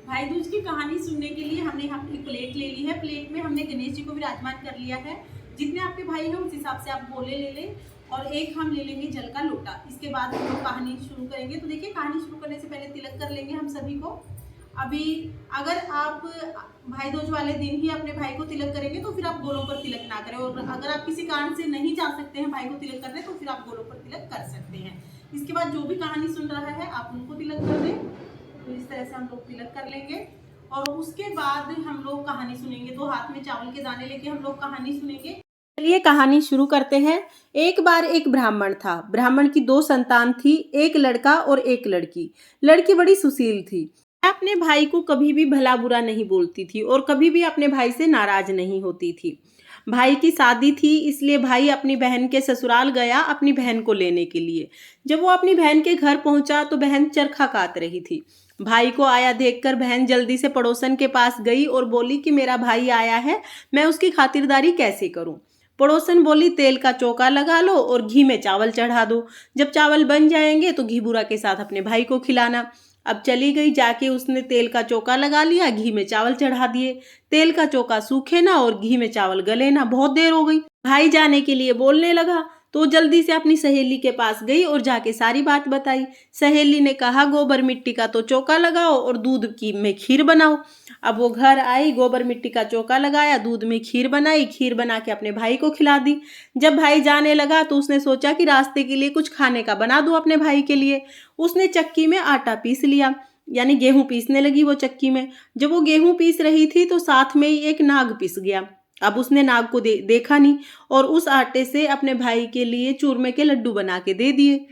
भाई दूज की कहानी सुनने के लिए हमने यहाँ पे प्लेट ले ली है। प्लेट में हमने गणेश जी को विराजमान कर लिया है। जितने आपके भाई हैं उस हिसाब से आप गोले ले लें और एक हम ले लेंगे जल का लोटा। इसके बाद हम लोग कहानी शुरू करेंगे। तो देखिए, कहानी शुरू करने से पहले तिलक कर लेंगे हम सभी को। अभी अगर आप भाई दूज वाले दिन ही अपने भाई को तिलक करेंगे तो फिर आप गोलों पर तिलक ना करें, और अगर आप किसी कारण से नहीं जा सकते हैं भाई को तिलक करने तो फिर आप गोलों पर तिलक कर सकते हैं। इसके बाद जो भी कहानी सुन रहा है आप उनको तिलक कर दें। तो इस तरह से हम लोग तिलक कर लेंगे और उसके बाद हम लोग कहानी सुनेंगे। तो हाथ में चावल के दाने लेके हम लोग कहानी सुनेंगे। चलिए कहानी शुरू करते हैं। एक बार एक ब्राह्मण था। ब्राह्मण की 2 संतान थी, एक लड़का और एक लड़की। लड़की बड़ी सुशील थी, अपने भाई को कभी भी भला बुरा नहीं बोलती थी और कभी भी अपने भाई से नाराज नहीं होती थी। भाई की शादी थी, इसलिए भाई अपनी बहन के ससुराल गया अपनी बहन को लेने के लिए। जब वो अपनी बहन के घर पहुंचा तो बहन चरखा काट रही थी। भाई को आया देखकर बहन जल्दी से पड़ोसन के पास गई और बोली कि मेरा भाई आया है, मैं उसकी खातिरदारी कैसे करूं। पड़ोसन बोली, तेल का चौका लगा लो और घी में चावल चढ़ा दो। जब चावल बन जाएंगे तो घी बूरा के साथ अपने भाई को खिलाना। अब चली गई, जाके उसने तेल का चौका लगा लिया, घी में चावल चढ़ा दिए। तेल का चौका सूखे ना और घी में चावल गले ना। बहुत देर हो गई। भाई जाने के लिए बोलने लगा तो जल्दी से अपनी सहेली के पास गई और जाके सारी बात बताई। सहेली ने कहा, गोबर मिट्टी का तो चौका लगाओ और दूध की में खीर बनाओ। अब वो घर आई, गोबर मिट्टी का चौका लगाया, दूध में खीर बनाई, खीर बना के अपने भाई को खिला दी। जब भाई जाने लगा तो उसने सोचा कि रास्ते के लिए कुछ खाने का बना दूं अपने भाई के लिए। उसने चक्की में आटा पीस लिया, यानी गेहूं पीसने लगी वो चक्की में। जब वो गेहूं पीस रही थी तो साथ में ही एक नाग पिस गया। अब उसने नाग को देखा नहीं और उस आटे से अपने भाई के लिए चूरमे के लड्डू बना के दे दिए।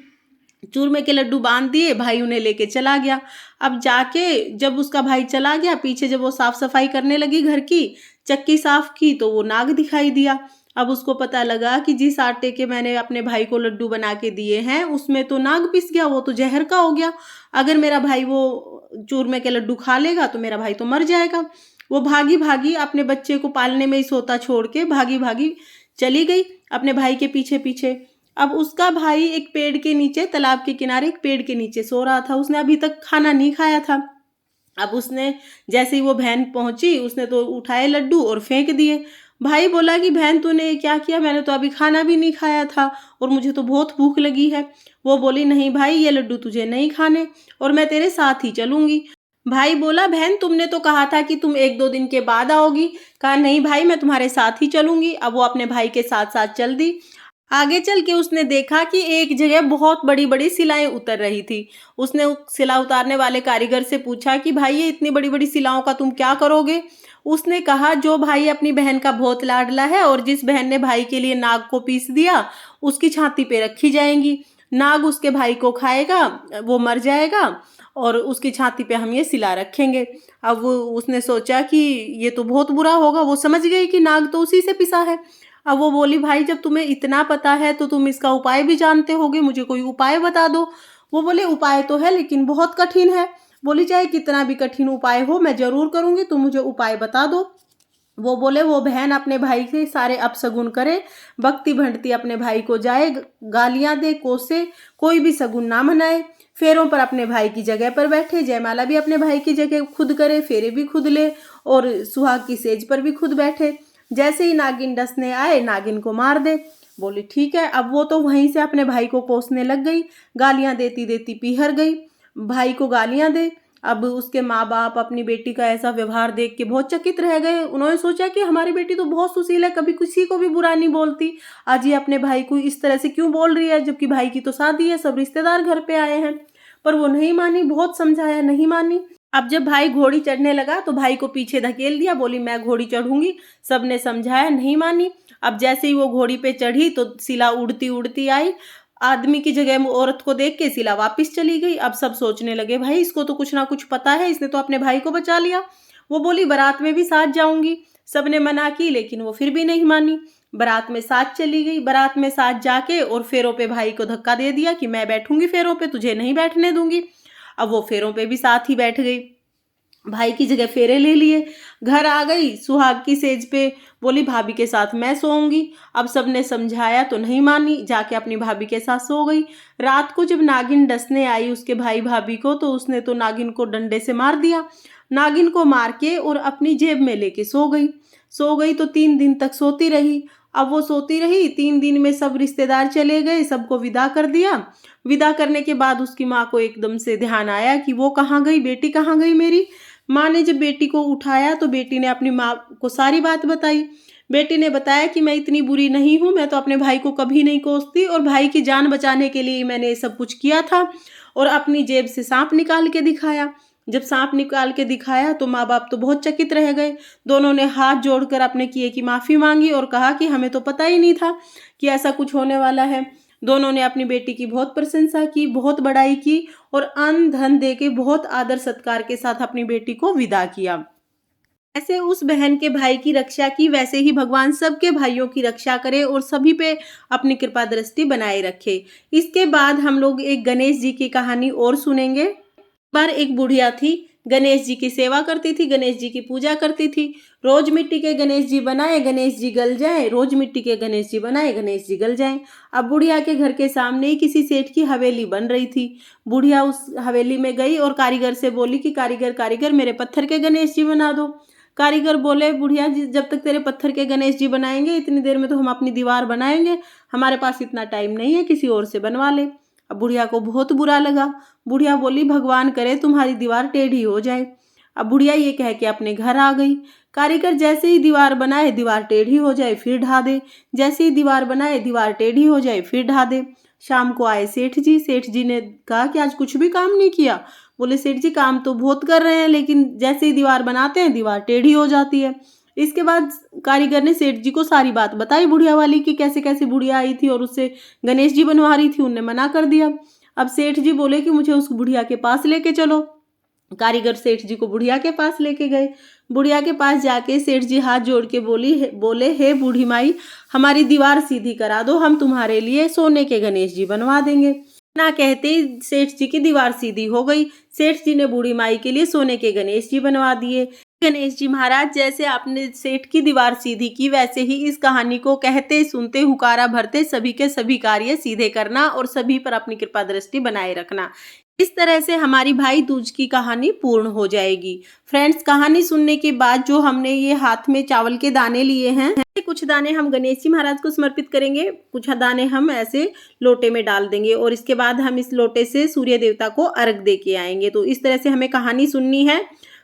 चूरमे के लड्डू बांध दिए, भाई उन्हें लेके चला गया। अब जाके जब उसका भाई चला गया, पीछे जब वो साफ सफाई करने लगी घर की, चक्की साफ की तो वो नाग दिखाई दिया। अब उसको पता लगा कि जिस आटे के मैंने अपने भाई को लड्डू बना के दिए हैं उसमें तो नाग पिस गया, वो तो जहर का हो गया। अगर मेरा भाई वो चूरमे के लड्डू खा लेगा तो मेरा भाई तो मर जाएगा। वो भागी भागी अपने बच्चे को पालने में ही सोता छोड़ के भागी भागी चली गई अपने भाई के पीछे पीछे। अब उसका भाई एक पेड़ के नीचे, तालाब के किनारे एक पेड़ के नीचे सो रहा था। उसने अभी तक खाना नहीं खाया था। अब उसने जैसे ही वो बहन पहुंची उसने तो उठाए लड्डू और फेंक दिए। भाई बोला कि बहन तूने क्या किया, मैंने तो अभी खाना भी नहीं खाया था और मुझे तो बहुत भूख लगी है। वो बोली, नहीं भाई ये लड्डू तुझे नहीं खाने और मैं तेरे साथ ही चलूंगी। भाई बोला, बहन तुमने तो कहा था कि तुम 1-2 दिन के बाद आओगी। कहा, नहीं भाई मैं तुम्हारे साथ ही चलूंगी। अब वो अपने भाई के साथ साथ चल दी। आगे चल के उसने देखा कि एक जगह बहुत बड़ी बड़ी सिलाएं उतर रही थी। उसने उस सिला उतारने वाले कारीगर से पूछा कि भाई ये इतनी बड़ी बड़ी सिलाओं का तुम क्या करोगे। उसने कहा, जो भाई अपनी बहन का बहुत लाडला है और जिस बहन ने भाई के लिए नाग को पीस दिया उसकी छाती पे रखी जाएंगी। नाग उसके भाई को खाएगा, वो मर जाएगा और उसकी छाती पे हम ये सिला रखेंगे। अब उसने सोचा कि ये तो बहुत बुरा होगा। वो समझ गई कि नाग तो उसी से पिसा है। अब वो बोली, भाई जब तुम्हें इतना पता है तो तुम इसका उपाय भी जानते होगे, मुझे कोई उपाय बता दो। वो बोले, उपाय तो है लेकिन बहुत कठिन है। बोली, चाहे कितना भी कठिन उपाय हो मैं जरूर करूंगी, तुम मुझे उपाय बता दो। वो बोले, वो बहन अपने भाई के सारे अपशगुन करे, भक्ति भंडती अपने भाई को जाए, गालियां दे, कोसे, कोई भी शगुन ना मनाए, फेरों पर अपने भाई की जगह पर बैठे, जयमाला भी अपने भाई की जगह खुद करे, फेरे भी खुद ले और सुहाग की सेज पर भी खुद बैठे। जैसे ही नागिन डसने आए नागिन को मार दे। बोली, ठीक है। अब वो तो वहीं से अपने भाई को कोसने लग गई, गालियां देती देती पीहर गई। भाई को गालियां दे। अब उसके माँ बाप अपनी बेटी का ऐसा व्यवहार देख के बहुत चकित रह गए। उन्होंने सोचा कि हमारी बेटी तो बहुत सुशील है, कभी किसी को भी बुरा नहीं बोलती, आज ये अपने भाई को इस तरह से क्यों बोल रही है, जबकि भाई की तो शादी है, सब रिश्तेदार घर पे आए हैं। पर वो नहीं मानी, बहुत समझाया नहीं मानी। अब जब भाई घोड़ी चढ़ने लगा तो भाई को पीछे धकेल दिया, बोली मैं घोड़ी चढ़ूंगी। सबने समझाया, नहीं मानी। अब जैसे ही वो घोड़ी पे चढ़ी तो शिला उड़ती उड़ती आई, आदमी की जगह औरत को देख के शिला वापस चली गई। अब सब सोचने लगे, भाई इसको तो कुछ ना कुछ पता है, इसने तो अपने भाई को बचा लिया। वो बोली, बारात में भी साथ जाऊंगी। सबने मना की लेकिन वो फिर भी नहीं मानी। बारात में साथ चली गई। बारात में साथ जाके और फेरों पे भाई को धक्का दे दिया कि मैं बैठूंगी फेरों पे, तुझे नहीं बैठने दूंगी। अब वो फेरों पे भी साथ ही बैठ गई, भाई की जगह फेरे ले लिए। घर आ गई, सुहाग की सेज पे बोली, भाभी के साथ मैं सोऊंगी। अब सबने समझाया तो नहीं मानी, जाके अपनी भाभी के साथ सो गई। रात को जब नागिन डसने आई उसके भाई भाभी को तो उसने तो नागिन को डंडे से मार दिया। नागिन को मार के और अपनी जेब में लेके सो गई तो 3 दिन तक सोती रही। अब वो सोती रही, 3 दिन में सब रिश्तेदार चले गए, सबको विदा कर दिया। विदा करने के बाद उसकी माँ को एकदम से ध्यान आया कि वो कहाँ गई, बेटी कहाँ गई मेरी। माँ ने जब बेटी को उठाया तो बेटी ने अपनी माँ को सारी बात बताई। बेटी ने बताया कि मैं इतनी बुरी नहीं हूँ, मैं तो अपने भाई को कभी नहीं कोसती और भाई की जान बचाने के लिए मैंने ये सब कुछ किया था। और अपनी जेब से सांप निकाल के दिखाया। जब सांप निकाल के दिखाया तो माँ बाप तो बहुत चकित रह गए। दोनों ने हाथ जोड़कर अपने किए की माफ़ी मांगी और कहा कि हमें तो पता ही नहीं था कि ऐसा कुछ होने वाला है। दोनों ने अपनी बेटी की बहुत प्रशंसा की, बहुत बड़ाई की और अन्न धन दे के बहुत आदर सत्कार के साथ अपनी बेटी को विदा किया। ऐसे उस बहन के भाई की रक्षा की, वैसे ही भगवान सबके भाइयों की रक्षा करे और सभी पे अपनी कृपा दृष्टि बनाए रखे। इसके बाद हम लोग एक गणेश जी की कहानी और सुनेंगे। बार एक बुढ़िया थी, गणेश जी की सेवा करती थी, गणेश जी की पूजा करती थी। रोज मिट्टी के गणेश जी बनाए, गणेश जी गल जाए, रोज मिट्टी के गणेश जी बनाए, गणेश जी गल जाए। अब बुढ़िया के घर के सामने ही किसी सेठ की हवेली बन रही थी। बुढ़िया उस हवेली में गई और कारीगर से बोली कि कारीगर कारीगर मेरे पत्थर के गणेश जी बना दो। कारीगर बोले बुढ़िया जी जब तक तेरे पत्थर के गणेश जी बनाएंगे इतनी देर में तो हम अपनी दीवार बनाएंगे, हमारे पास इतना टाइम नहीं है, किसी और से बनवा ले। अब बुढ़िया को बहुत बुरा लगा। बुढ़िया बोली भगवान करे तुम्हारी दीवार टेढ़ी हो जाए। अब बुढ़िया ये कह के अपने घर आ गई। कारीगर जैसे ही दीवार बनाए दीवार टेढ़ी हो जाए फिर ढा दे, जैसे ही दीवार बनाए दीवार टेढ़ी हो जाए फिर ढा दे। शाम को आए सेठ जी। सेठ जी ने कहा कि आज कुछ भी काम नहीं किया। बोले सेठ जी काम तो बहुत कर रहे हैं लेकिन जैसे ही दीवार बनाते हैं दीवार टेढ़ी हो जाती है। इसके बाद कारीगर ने सेठ जी को सारी बात बताई बुढ़िया वाली कि कैसे कैसे बुढ़िया आई थी और उससे गणेश जी बनवा रही थी, उनने मना कर दिया। अब सेठ जी बोले कि मुझे उस बुढ़िया के पास लेके चलो। कारीगर सेठ जी को बुढ़िया के पास लेके गए। बुढ़िया के पास जाके सेठ जी हाथ जोड़ के बोले हे बूढ़ी माई, हमारी दीवार सीधी करा दो, हम तुम्हारे लिए सोने के गणेश जी बनवा देंगे। ना कहते ही सेठ जी की दीवार सीधी हो गई। सेठ जी ने बूढ़ी माई के लिए सोने के गणेश जी बनवा दिए। गणेश जी महाराज, जैसे आपने सेठ की दीवार सीधी की वैसे ही इस कहानी को कहते सुनते हुकारा भरते सभी के सभी कार्य सीधे करना और सभी पर अपनी कृपा दृष्टि बनाए रखना। इस तरह से हमारी भाई दूज की कहानी पूर्ण हो जाएगी। फ्रेंड्स, कहानी सुनने के बाद जो हमने ये हाथ में चावल के दाने लिए हैं, कुछ दाने हम गणेश जी महाराज को समर्पित करेंगे, कुछ दाने हम ऐसे लोटे में डाल देंगे और इसके बाद हम इस लोटे से सूर्य देवता को अर्घ दे के आएंगे। तो इस तरह से हमें कहानी सुननी है।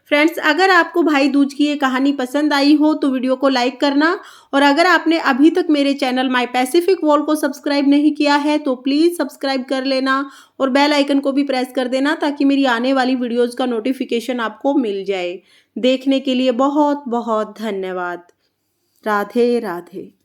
फ्रेंड्स, अगर आपको भाई दूज की ये कहानी पसंद आई हो तो वीडियो को लाइक करना और अगर आपने अभी तक मेरे चैनल माय पैसिफिक वॉल को सब्सक्राइब नहीं किया है तो प्लीज़ सब्सक्राइब कर लेना और बेल आइकन को भी प्रेस कर देना ताकि मेरी आने वाली वीडियोज़ का नोटिफिकेशन आपको मिल जाए। देखने के लिए बहुत बहुत धन्यवाद। राधे राधे।